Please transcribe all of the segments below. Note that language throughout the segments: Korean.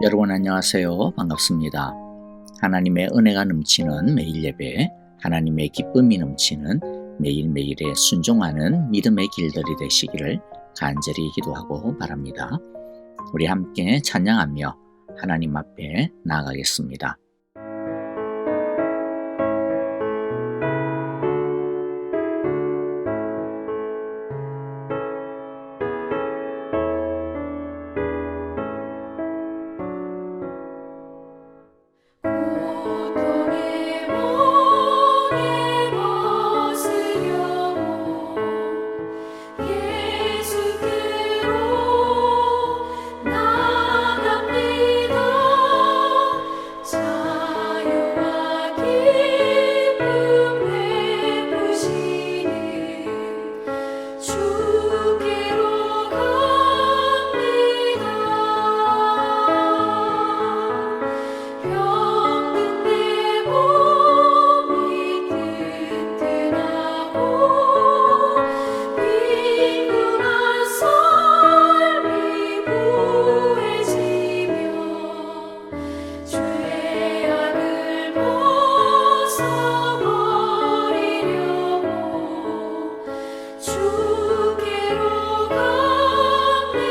여러분 안녕하세요. 반갑습니다. 하나님의 은혜가 넘치는 매일 예배, 하나님의 기쁨이 넘치는 매일매일에 순종하는 믿음의 길들이 되시기를 간절히 기도하고 바랍니다. 우리 함께 찬양하며 하나님 앞에 나아가겠습니다. 고통의 멍에 벗으려고 예수께로 나갑니다. 자유와 기쁨 베푸시는 주께로 갑니다. 병든 내 몸이 튼튼하고 빈곤한 삶이 부해지며 죄악을 벗어버리려고 주께로 갑니다.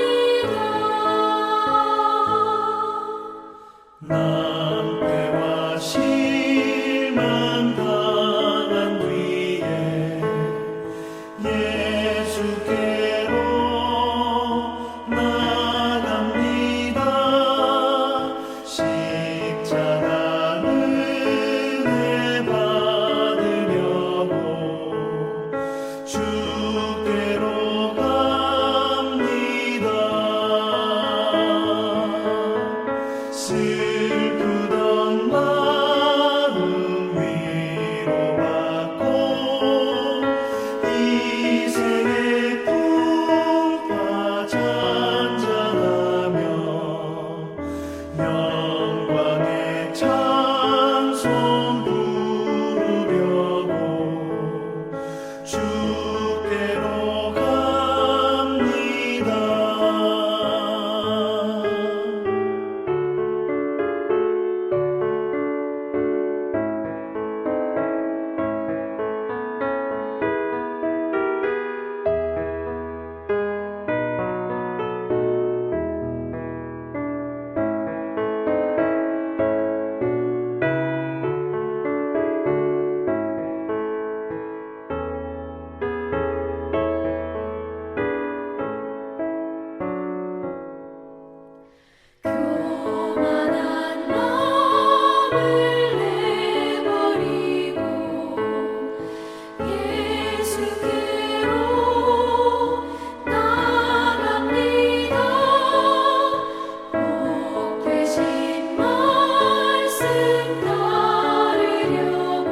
낭패와 실망 당한 뒤에 예수께로 나갑니다. 십자가 은혜 받으려고 주께로 갑니다. 슬프던 마음 위로받고 이생의 풍파 잔잔하며 영광의 찬송 부르려고 주께로 갑니다. 교만한 마음을 내버리고 예수께로 나갑니다. 복 되신 말씀 따르려고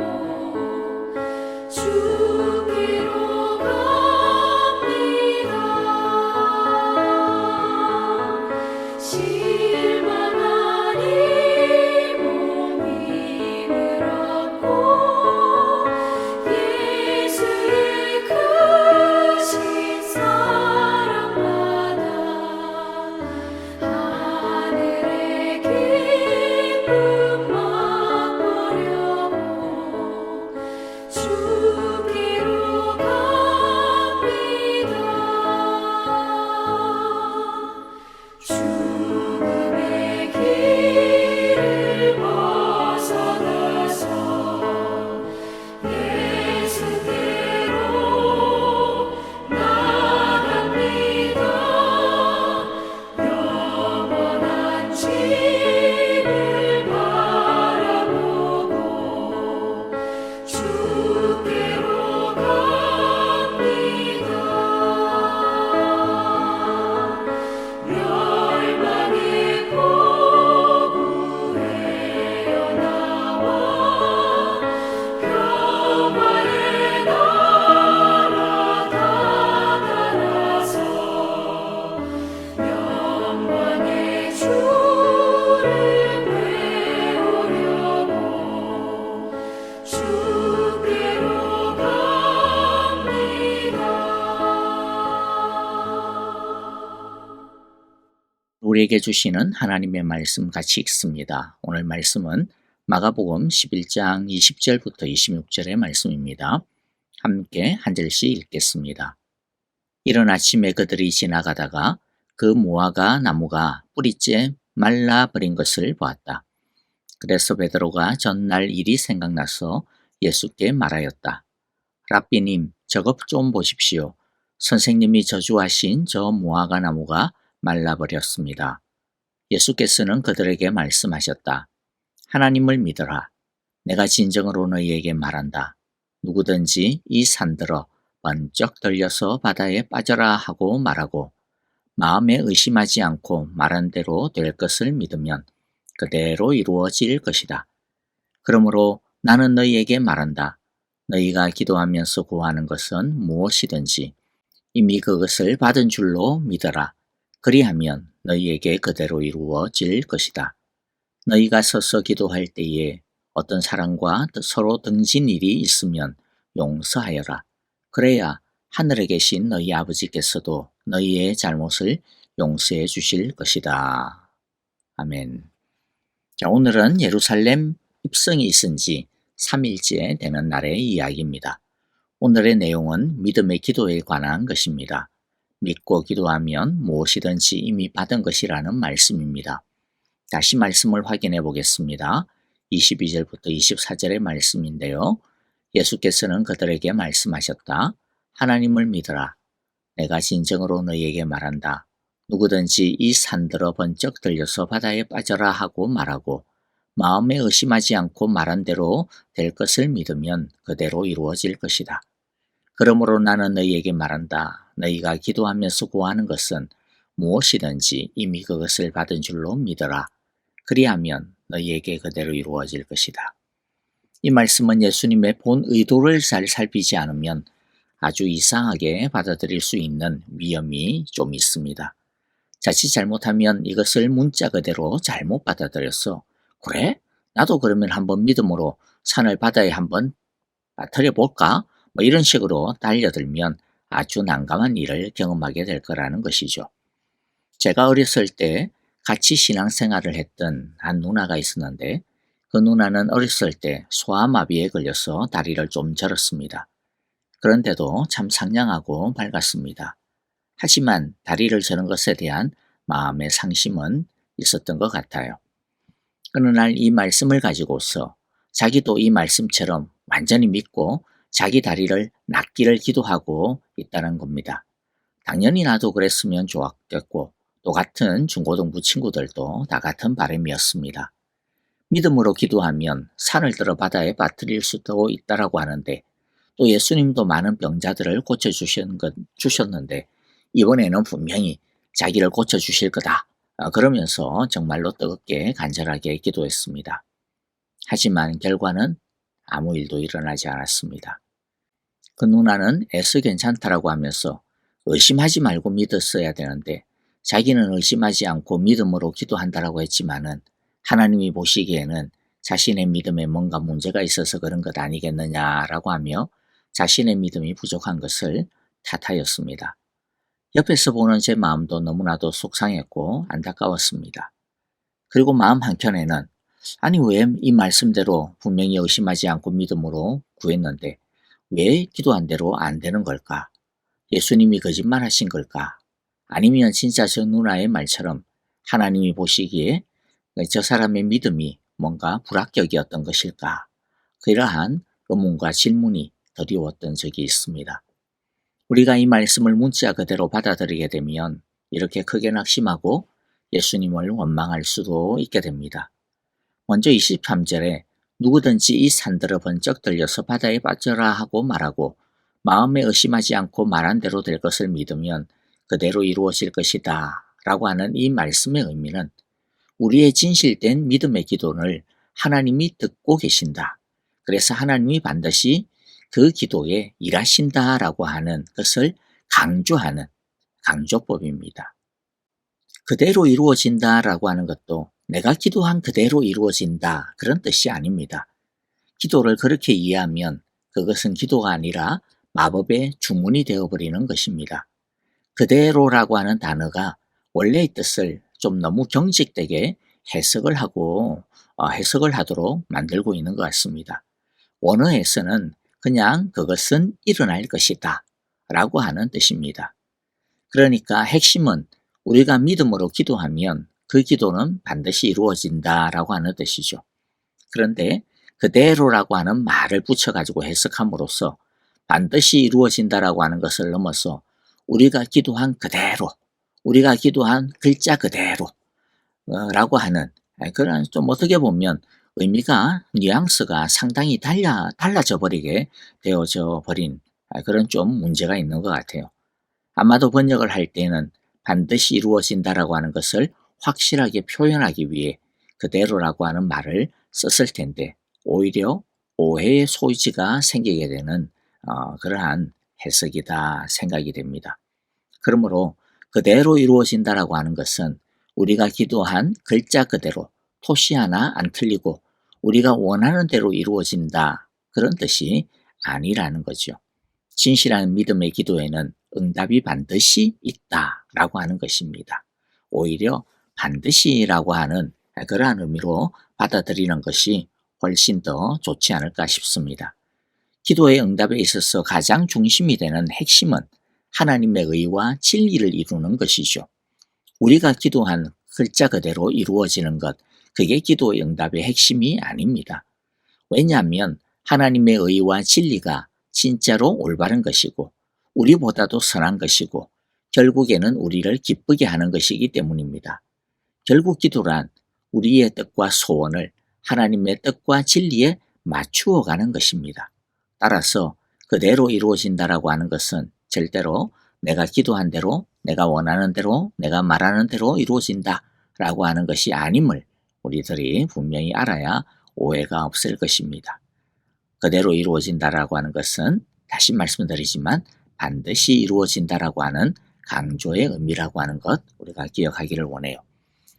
주께로 갑니다. 실망한 이 몸임을 얻고 예수의 크신 사랑받아 하늘의 기쁨 맛보려고 주께 우리에게 주시는 하나님의 말씀 같이 읽습니다. 오늘 말씀은 마가복음 11장 20절부터 26절의 말씀입니다. 함께 한 절씩 읽겠습니다. 이른 아침에 그들이 지나가다가 그 무화과 나무가 뿌리째 말라버린 것을 보았다. 그래서 베드로가 전날 일이 생각나서 예수께 말하였다. 랍비님, 저것 좀 보십시오. 선생님이 저주하신 저 무화과 나무가 말라버렸습니다. 예수께서는 그들에게 말씀하셨다. 하나님을 믿어라. 내가 진정으로 너희에게 말한다. 누구든지 이 산들어 번쩍 들려서 바다에 빠져라 하고 말하고 마음에 의심하지 않고 말한 대로 될 것을 믿으면 그대로 이루어질 것이다. 그러므로 나는 너희에게 말한다. 너희가 기도하면서 구하는 것은 무엇이든지 이미 그것을 받은 줄로 믿어라. 그리하면 너희에게 그대로 이루어질 것이다. 너희가 서서 기도할 때에 어떤 사람과 서로 등진 일이 있으면 용서하여라. 그래야 하늘에 계신 너희 아버지께서도 너희의 잘못을 용서해 주실 것이다. 아멘. 자, 오늘은 예루살렘 입성이 있은 지 3일째 되는 날의 이야기입니다. 오늘의 내용은 믿음의 기도에 관한 것입니다. 믿고 기도하면 무엇이든지 이미 받은 것이라는 말씀입니다. 다시 말씀을 확인해 보겠습니다. 22절부터 24절의 말씀인데요. 예수께서는 그들에게 말씀하셨다. 하나님을 믿어라. 내가 진정으로 너희에게 말한다. 누구든지 이 산들어 번쩍 들려서 바다에 빠져라 하고 말하고 마음에 의심하지 않고 말한 대로 될 것을 믿으면 그대로 이루어질 것이다. 그러므로 나는 너희에게 말한다. 너희가 기도하면서 구하는 것은 무엇이든지 이미 그것을 받은 줄로 믿어라. 그리하면 너희에게 그대로 이루어질 것이다. 이 말씀은 예수님의 본 의도를 잘 살피지 않으면 아주 이상하게 받아들일 수 있는 위험이 좀 있습니다. 자칫 잘못하면 이것을 문자 그대로 잘못 받아들여서 그래? 나도 그러면 한번 믿음으로 산을 바다에 한번 빠뜨려 볼까? 이런 식으로 달려들면 아주 난감한 일을 경험하게 될 거라는 것이죠. 제가 어렸을 때 같이 신앙생활을 했던 한 누나가 있었는데 그 누나는 어렸을 때 소아마비에 걸려서 다리를 좀 절었습니다. 그런데도 참 상냥하고 밝았습니다. 하지만 다리를 저는 것에 대한 마음의 상심은 있었던 것 같아요. 어느 날 이 말씀을 가지고서 자기도 이 말씀처럼 완전히 믿고 자기 다리를 낫기를 기도하고 있다는 겁니다. 당연히 나도 그랬으면 좋았겠고 또 같은 중고등부 친구들도 다 같은 바람이었습니다. 믿음으로 기도하면 산을 들어 바다에 빠뜨릴 수도 있다라고 하는데 또 예수님도 많은 병자들을 고쳐주셨는데 이번에는 분명히 자기를 고쳐주실 거다. 그러면서 정말로 뜨겁게 간절하게 기도했습니다. 하지만 결과는 아무 일도 일어나지 않았습니다. 그 누나는 애써 괜찮다라고 하면서 의심하지 말고 믿었어야 되는데 자기는 의심하지 않고 믿음으로 기도한다라고 했지만은 하나님이 보시기에는 자신의 믿음에 뭔가 문제가 있어서 그런 것 아니겠느냐라고 하며 자신의 믿음이 부족한 것을 탓하였습니다. 옆에서 보는 제 마음도 너무나도 속상했고 안타까웠습니다. 그리고 마음 한켠에는 아니 왜 이 말씀대로 분명히 의심하지 않고 믿음으로 구했는데 왜 기도한 대로 안 되는 걸까? 예수님이 거짓말하신 걸까? 아니면 진짜 저 누나의 말처럼 하나님이 보시기에 저 사람의 믿음이 뭔가 불합격이었던 것일까? 그러한 의문과 질문이 드리웠던 적이 있습니다. 우리가 이 말씀을 문자 그대로 받아들이게 되면 이렇게 크게 낙심하고 예수님을 원망할 수도 있게 됩니다. 먼저 23절에 누구든지 이 산들어 번쩍 들려서 바다에 빠져라 하고 말하고 마음에 의심하지 않고 말한 대로 될 것을 믿으면 그대로 이루어질 것이다 라고 하는 이 말씀의 의미는 우리의 진실된 믿음의 기도를 하나님이 듣고 계신다. 그래서 하나님이 반드시 그 기도에 일하신다라고 하는 것을 강조하는 강조법입니다. 그대로 이루어진다라고 하는 것도 내가 기도한 그대로 이루어진다 그런 뜻이 아닙니다. 기도를 그렇게 이해하면 그것은 기도가 아니라 마법의 주문이 되어버리는 것입니다. 그대로라고 하는 단어가 원래의 뜻을 좀 너무 경직되게 해석을 하도록 만들고 있는 것 같습니다. 원어에서는 그냥 그것은 일어날 것이다 라고 하는 뜻입니다. 그러니까 핵심은 우리가 믿음으로 기도하면 그 기도는 반드시 이루어진다 라고 하는 뜻이죠. 그런데 그대로라고 하는 말을 붙여가지고 해석함으로써 반드시 이루어진다라고 하는 것을 넘어서 우리가 기도한 그대로, 우리가 기도한 글자 그대로 라고 하는 그런 좀 어떻게 보면 의미가 뉘앙스가 상당히 달라져 버리게 되어져 버린 그런 좀 문제가 있는 것 같아요. 아마도 번역을 할 때는 반드시 이루어진다라고 하는 것을 확실하게 표현하기 위해 그대로라고 하는 말을 썼을 텐데 오히려 오해의 소지가 생기게 되는 그러한 해석이다 생각이 됩니다. 그러므로 그대로 이루어진다라고 하는 것은 우리가 기도한 글자 그대로 토시 하나 안 틀리고 우리가 원하는 대로 이루어진다 그런 뜻이 아니라는 거죠. 진실한 믿음의 기도에는 응답이 반드시 있다라고 하는 것입니다. 오히려 반드시라고 하는 그러한 의미로 받아들이는 것이 훨씬 더 좋지 않을까 싶습니다. 기도의 응답에 있어서 가장 중심이 되는 핵심은 하나님의 의와 진리를 이루는 것이죠. 우리가 기도한 글자 그대로 이루어지는 것, 그게 기도의 응답의 핵심이 아닙니다. 왜냐하면 하나님의 의와 진리가 진짜로 올바른 것이고 우리보다도 선한 것이고 결국에는 우리를 기쁘게 하는 것이기 때문입니다. 결국 기도란 우리의 뜻과 소원을 하나님의 뜻과 진리에 맞추어 가는 것입니다. 따라서 그대로 이루어진다라고 하는 것은 절대로 내가 기도한 대로, 내가 원하는 대로, 내가 말하는 대로 이루어진다라고 하는 것이 아님을 우리들이 분명히 알아야 오해가 없을 것입니다. 그대로 이루어진다라고 하는 것은 다시 말씀드리지만 반드시 이루어진다라고 하는 강조의 의미라고 하는 것 우리가 기억하기를 원해요.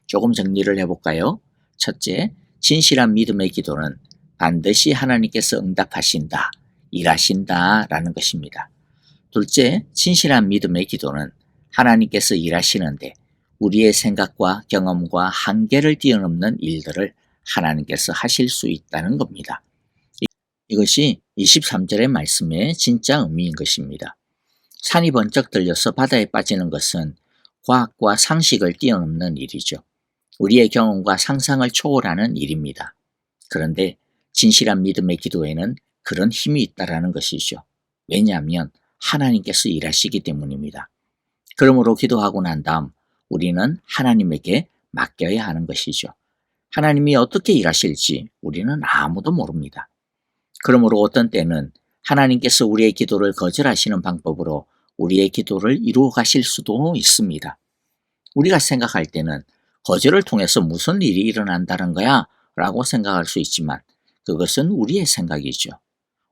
조금 정리를 해볼까요? 첫째, 진실한 믿음의 기도는 반드시 하나님께서 응답하신다, 일하신다라는 것입니다. 둘째, 진실한 믿음의 기도는 하나님께서 일하시는데 우리의 생각과 경험과 한계를 뛰어넘는 일들을 하나님께서 하실 수 있다는 겁니다. 이것이 23절의 말씀의 진짜 의미인 것입니다. 산이 번쩍 들려서 바다에 빠지는 것은 과학과 상식을 뛰어넘는 일이죠. 우리의 경험과 상상을 초월하는 일입니다. 그런데 진실한 믿음의 기도에는 그런 힘이 있다라는 것이죠. 왜냐하면 하나님께서 일하시기 때문입니다. 그러므로 기도하고 난 다음 우리는 하나님에게 맡겨야 하는 것이죠. 하나님이 어떻게 일하실지 우리는 아무도 모릅니다. 그러므로 어떤 때는 하나님께서 우리의 기도를 거절하시는 방법으로 우리의 기도를 이루어 가실 수도 있습니다. 우리가 생각할 때는 거절을 통해서 무슨 일이 일어난다는 거야? 라고 생각할 수 있지만 그것은 우리의 생각이죠.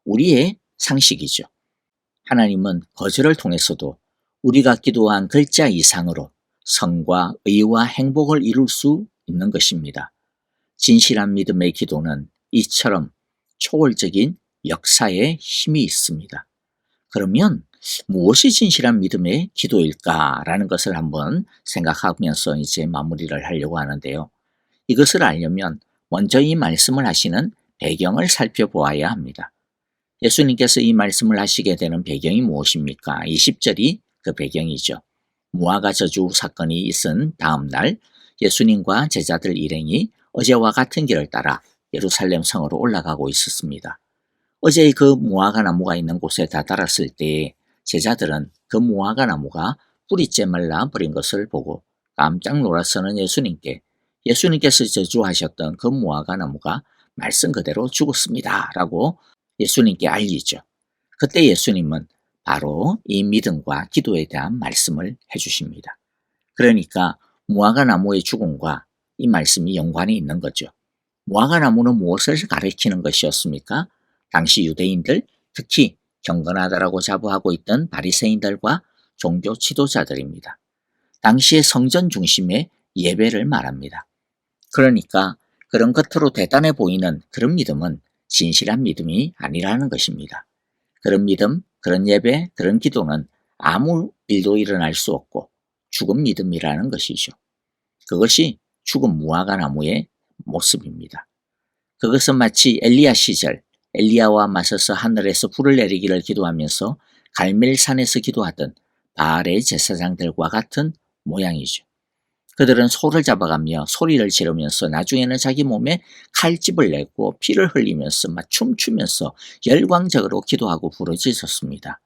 우리의 상식이죠. 하나님은 거절을 통해서도 우리가 기도한 글자 이상으로 성과 의와 행복을 이룰 수 있는 것입니다. 진실한 믿음의 기도는 이처럼 초월적인 역사에 힘이 있습니다. 그러면 무엇이 진실한 믿음의 기도일까라는 것을 한번 생각하면서 이제 마무리를 하려고 하는데요. 이것을 알려면 먼저 이 말씀을 하시는 배경을 살펴보아야 합니다. 예수님께서 이 말씀을 하시게 되는 배경이 무엇입니까? 20절이 그 배경이죠. 무화과 저주 사건이 있은 다음 날 예수님과 제자들 일행이 어제와 같은 길을 따라 예루살렘 성으로 올라가고 있었습니다. 어제 그 무화과 나무가 있는 곳에 다다랐을 때 제자들은 그 무화과 나무가 뿌리째 말라 버린 것을 보고 깜짝 놀라서는 예수님께서 저주하셨던 그 무화과 나무가 말씀 그대로 죽었습니다 라고 예수님께 알리죠. 그때 예수님은 바로 이 믿음과 기도에 대한 말씀을 해주십니다. 그러니까 무화과 나무의 죽음과 이 말씀이 연관이 있는 거죠. 무화과 나무는 무엇을 가리키는 것이었습니까? 당시 유대인들, 특히 경건하다라고 자부하고 있던 바리새인들과 종교 지도자들입니다. 당시의 성전 중심의 예배를 말합니다. 그러니까 그런 겉으로 대단해 보이는 그런 믿음은 진실한 믿음이 아니라는 것입니다. 그런 믿음, 그런 예배, 그런 기도는 아무 일도 일어날 수 없고 죽은 믿음이라는 것이죠. 그것이 죽은 무화과 나무의 모습입니다. 그것은 마치 엘리야 시절 엘리야와 맞서서 하늘에서 불을 내리기를 기도하면서 갈멜산에서 기도하던 바알의 제사장들과 같은 모양이죠. 그들은 소를 잡아가며 소리를 지르면서 나중에는 자기 몸에 칼집을 내고 피를 흘리면서 막 춤추면서 열광적으로 기도하고 부르짖었습니다.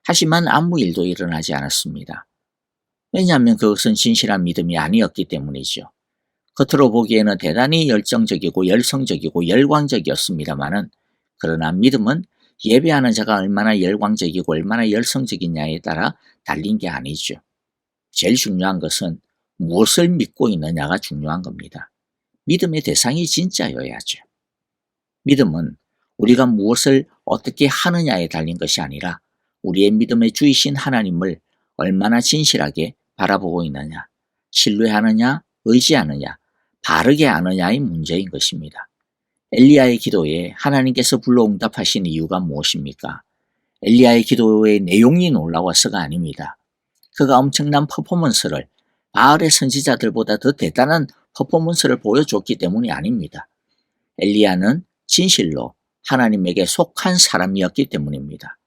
하지만 아무 일도 일어나지 않았습니다. 왜냐하면 그것은 진실한 믿음이 아니었기 때문이죠. 겉으로 보기에는 대단히 열정적이고 열성적이고 열광적이었습니다마는 그러나 믿음은 예배하는 자가 얼마나 열광적이고 얼마나 열성적이냐에 따라 달린 게 아니죠. 제일 중요한 것은 무엇을 믿고 있느냐가 중요한 겁니다. 믿음의 대상이 진짜여야죠. 믿음은 우리가 무엇을 어떻게 하느냐에 달린 것이 아니라 우리의 믿음의 주이신 하나님을 얼마나 진실하게 바라보고 있느냐, 신뢰하느냐, 의지하느냐, 바르게 아느냐의 문제인 것입니다. 엘리야의 기도에 하나님께서 불러 응답하신 이유가 무엇입니까? 엘리야의 기도의 내용이 놀라워서가 아닙니다. 그가 엄청난 퍼포먼스를 바알의 선지자들보다 더 대단한 퍼포먼스를 보여줬기 때문이 아닙니다. 엘리야는 진실로 하나님에게 속한 사람이었기 때문입니다.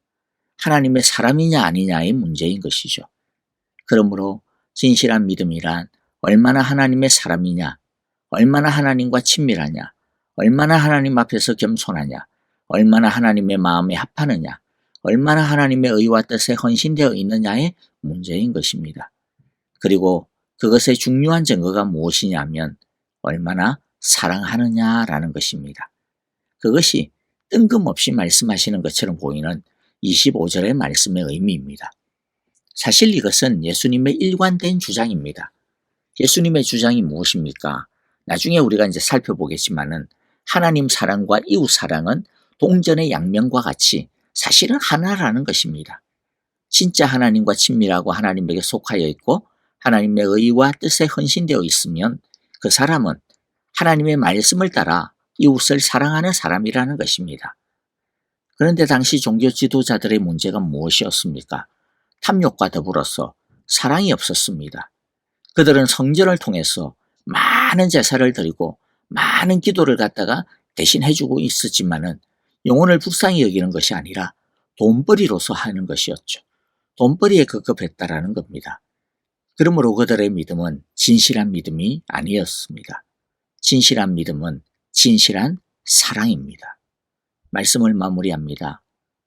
하나님의 사람이냐 아니냐의 문제인 것이죠. 그러므로 진실한 믿음이란 얼마나 하나님의 사람이냐, 얼마나 하나님과 친밀하냐, 얼마나 하나님 앞에서 겸손하냐, 얼마나 하나님의 마음에 합하느냐, 얼마나 하나님의 의와 뜻에 헌신되어 있느냐의 문제인 것입니다. 그리고 그것의 중요한 증거가 무엇이냐면 얼마나 사랑하느냐라는 것입니다. 그것이 뜬금없이 말씀하시는 것처럼 보이는 25절의 말씀의 의미입니다. 사실 이것은 예수님의 일관된 주장입니다. 예수님의 주장이 무엇입니까? 나중에 우리가 이제 살펴보겠지만은 하나님 사랑과 이웃 사랑은 동전의 양면과 같이 사실은 하나라는 것입니다. 진짜 하나님과 친밀하고 하나님에게 속하여 있고 하나님의 의와 뜻에 헌신되어 있으면 그 사람은 하나님의 말씀을 따라 이웃을 사랑하는 사람이라는 것입니다. 그런데 당시 종교 지도자들의 문제가 무엇이었습니까? 탐욕과 더불어서 사랑이 없었습니다. 그들은 성전을 통해서 많은 제사를 드리고 많은 기도를 갖다가 대신 해주고 있었지만은 영혼을 불쌍히 여기는 것이 아니라 돈벌이로서 하는 것이었죠. 돈벌이에 급급했다라는 겁니다. 그러므로 그들의 믿음은 진실한 믿음이 아니었습니다. 진실한 믿음은 진실한 사랑입니다. 말씀을 마무리합니다.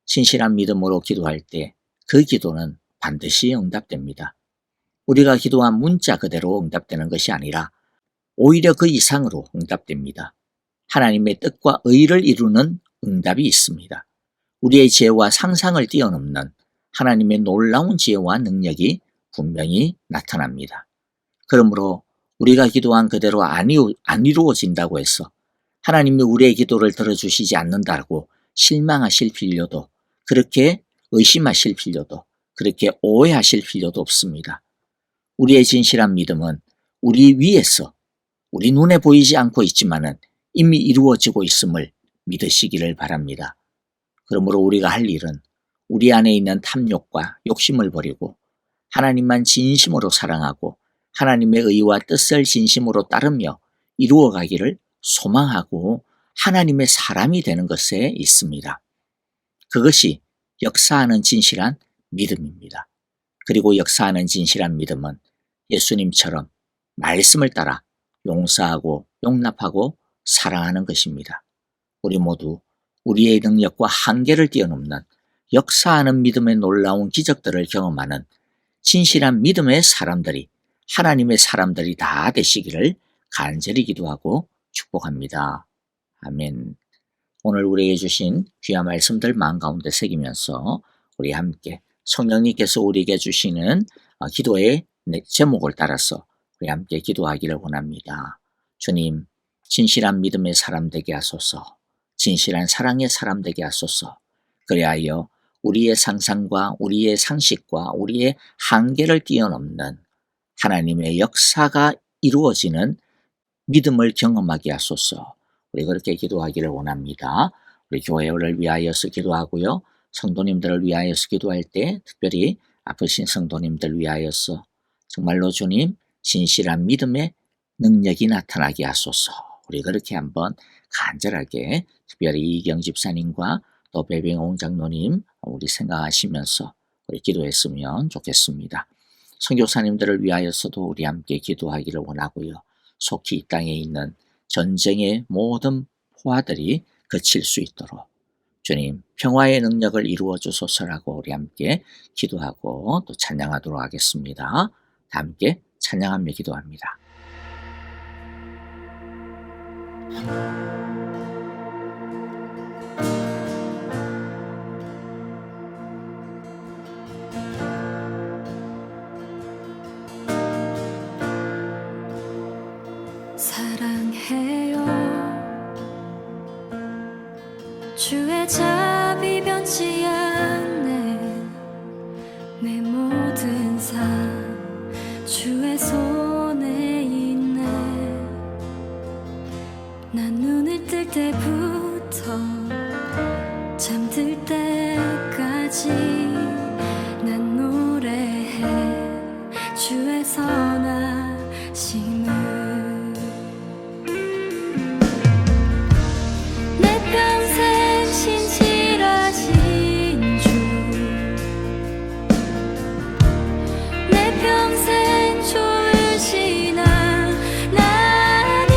진실한 믿음으로 기도할 때 그 기도는 반드시 응답됩니다. 우리가 기도한 문자 그대로 응답되는 것이 아니라 오히려 그 이상으로 응답됩니다. 하나님의 뜻과 의를 이루는 응답이 있습니다. 우리의 지혜와 상상을 뛰어넘는 하나님의 놀라운 지혜와 능력이 분명히 나타납니다. 그러므로 우리가 기도한 그대로 안 이루어진다고 해서 하나님이 우리의 기도를 들어주시지 않는다고 실망하실 필요도, 그렇게 의심하실 필요도, 그렇게 오해하실 필요도 없습니다. 우리의 진실한 믿음은 우리 위에서 우리 눈에 보이지 않고 있지만은 이미 이루어지고 있음을 믿으시기를 바랍니다. 그러므로 우리가 할 일은 우리 안에 있는 탐욕과 욕심을 버리고 하나님만 진심으로 사랑하고 하나님의 의와 뜻을 진심으로 따르며 이루어가기를 소망하고 하나님의 사람이 되는 것에 있습니다. 그것이 역사하는 진실한 믿음입니다. 그리고 역사하는 진실한 믿음은 예수님처럼 말씀을 따라 용서하고 용납하고 사랑하는 것입니다. 우리 모두 우리의 능력과 한계를 뛰어넘는 역사하는 믿음의 놀라운 기적들을 경험하는 진실한 믿음의 사람들이, 하나님의 사람들이 다 되시기를 간절히 기도하고 축복합니다. 아멘. 오늘 우리에게 주신 귀한 말씀들 마음 가운데 새기면서 우리 함께 성령님께서 우리에게 주시는 기도의 제목을 따라서 우리 함께 기도하기를 원합니다. 주님, 진실한 믿음의 사람 되게 하소서, 진실한 사랑의 사람 되게 하소서. 그리하여 우리의 상상과 우리의 상식과 우리의 한계를 뛰어넘는 하나님의 역사가 이루어지는 믿음을 경험하게 하소서. 우리 그렇게 기도하기를 원합니다. 우리 교회를 위하여서 기도하고요. 성도님들을 위하여서 기도할 때 특별히 아프신 성도님들 위하여서 정말로 주님 진실한 믿음의 능력이 나타나게 하소서. 우리 그렇게 한번 간절하게 특별히 이경 집사님과 또 배병홍 장로님 우리 생각하시면서 우리 기도했으면 좋겠습니다. 선교사님들을 위하여서도 우리 함께 기도하기를 원하고요. 속히 이 땅에 있는 전쟁의 모든 포화들이 그칠 수 있도록 주님 평화의 능력을 이루어 주소서라고 우리 함께 기도하고 또 찬양하도록 하겠습니다. 다 함께 찬양하며 기도합니다. 사랑해요 주의 자비 변치 않네 내 모든 삶 주의 손에 있네 난 눈을 뜰 때부터 잠들 때까지 난 노래해 주의 선하심을 내 평생 신실하신 주 내 평생 좋으신 하나님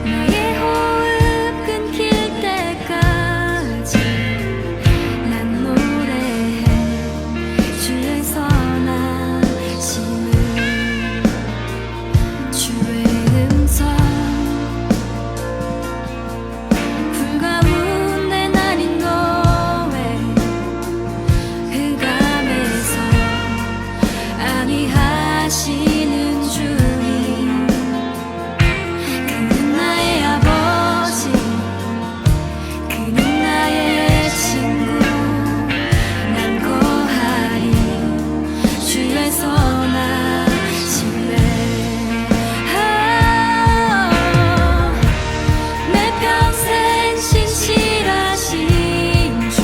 나의 호흡 끊길 때까지 난 노래해 주의 선하심을 주의 음성 불 가운데 나린 너의 흑암에서 안위하시는 주님 그는 나의 아버지 그는 나의 친구 난 거하리 주의 선하심에 내 평생 신실하신 주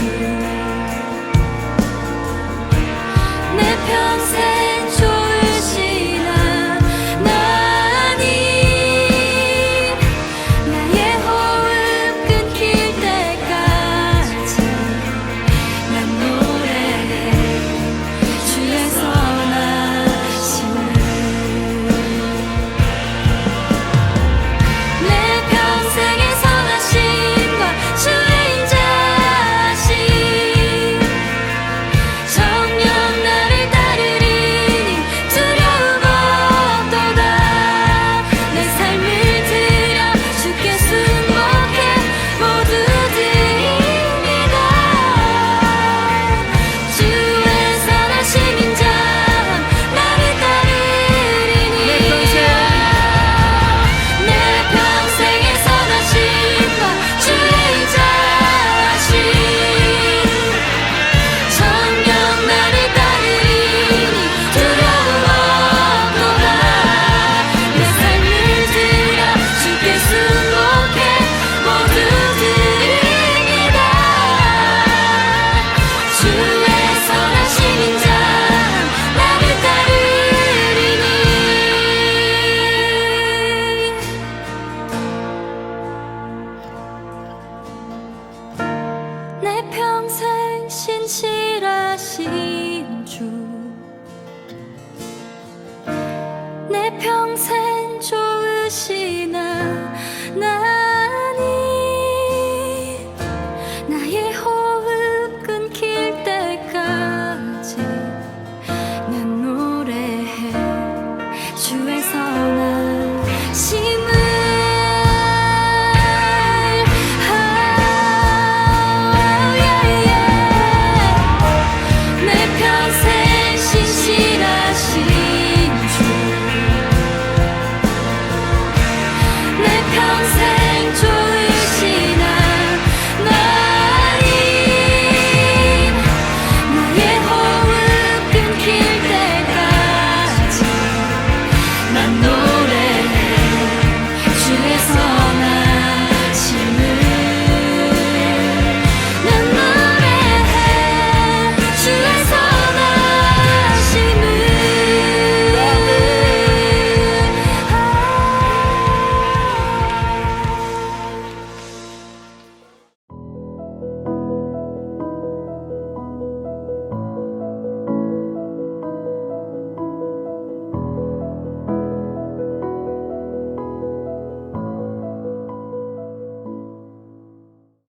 내 평생 좋으신 하나님 나의 호흡 끊길 때까지 난 노래해 주의 선하심을 내 평생의 선하심과 주의 인자하심 정녕 나를 따르리니 두려움 없도다 내 삶을 들여 주께 순복해 모두 드립니다 주의 선하심 인자함 나를 따르리니 내 평생의 선하심과 주의 인자하심 정녕 나를 따르리니 두려움 없도다 내 삶을 들여 주께 순복해 모두 드립니다 주의 선하심 인자함 나를 따르리니 내 평생 신실하신